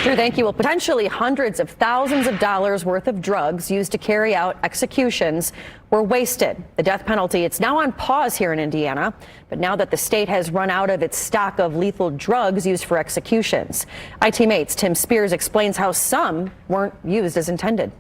Drew, thank you. Well, potentially hundreds of thousands of dollars worth of drugs used to carry out executions were wasted. The death penalty, it's now on pause here in Indiana, but now that the state has run out of its stock of lethal drugs used for executions. IT8's Tim Spears explains how some weren't used as intended.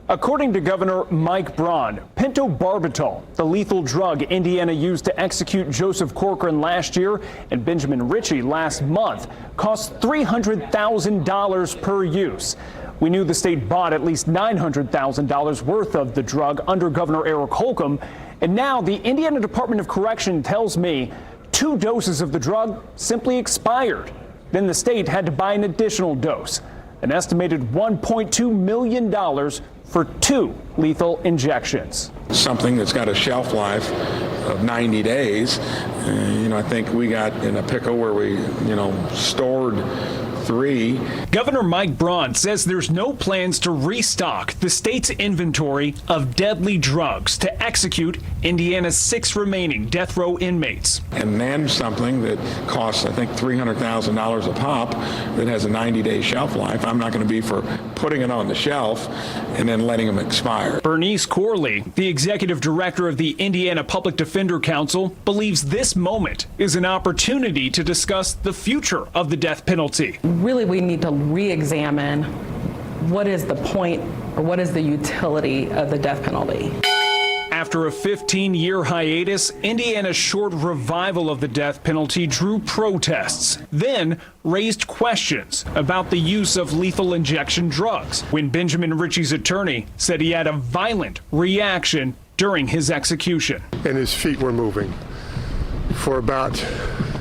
According to Governor Mike Braun, pentobarbital, the lethal drug Indiana used to execute Joseph Corcoran last year and Benjamin Ritchie last month, cost $300,000 per use. We knew the state bought at least $900,000 worth of the drug under Governor Eric Holcomb, and now the Indiana Department of Correction tells me 2 doses of the drug simply expired. Then the state had to buy an additional dose, an estimated $1.2 million for 2 lethal injections. Something that's got a shelf life of 90 days. I think we got in a pickle where we, stored 3. Governor Mike Braun says there's no plans to restock the state's inventory of deadly drugs to execute Indiana's 6 remaining death row inmates. And then something that costs, I think, $300,000 a pop that has a 90-day shelf life. I'm not going to be for putting it on the shelf and then letting them expire. Bernice Corley, the executive director of the Indiana Public Defender Council, believes this moment is an opportunity to discuss the future of the death penalty. Really, we need to re-examine what is the point or what is the utility of the death penalty. After a 15-year hiatus, Indiana's short revival of the death penalty drew protests, then raised questions about the use of lethal injection drugs when Benjamin Ritchie's attorney said he had a violent reaction during his execution. And his feet were moving for about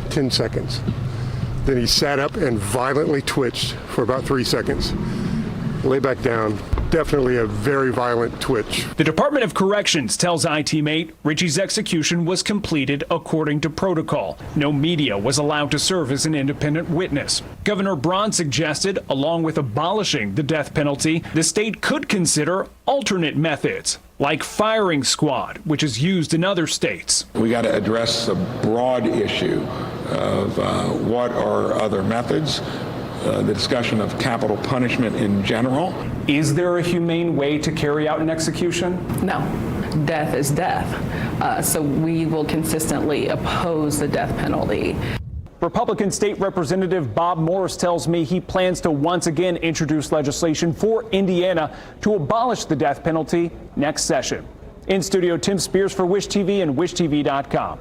10 seconds. Then he sat up and violently twitched for about 3 seconds. Lay back down. Definitely a very violent twitch. The Department of Corrections tells IT8 Ritchie's execution was completed according to protocol. No media was allowed to serve as an independent witness. Governor Braun suggested, along with abolishing the death penalty, the state could consider alternate methods, like firing squad, which is used in other states. We got to address the broad issue of what are other methods, the discussion of capital punishment in general. Is there a humane way to carry out an execution? No, death is death. So we will consistently oppose the death penalty. Republican State Representative Bob Morris tells me he plans to once again introduce legislation for Indiana to abolish the death penalty next session. In studio, Tim Spears for Wish TV and WishTV.com.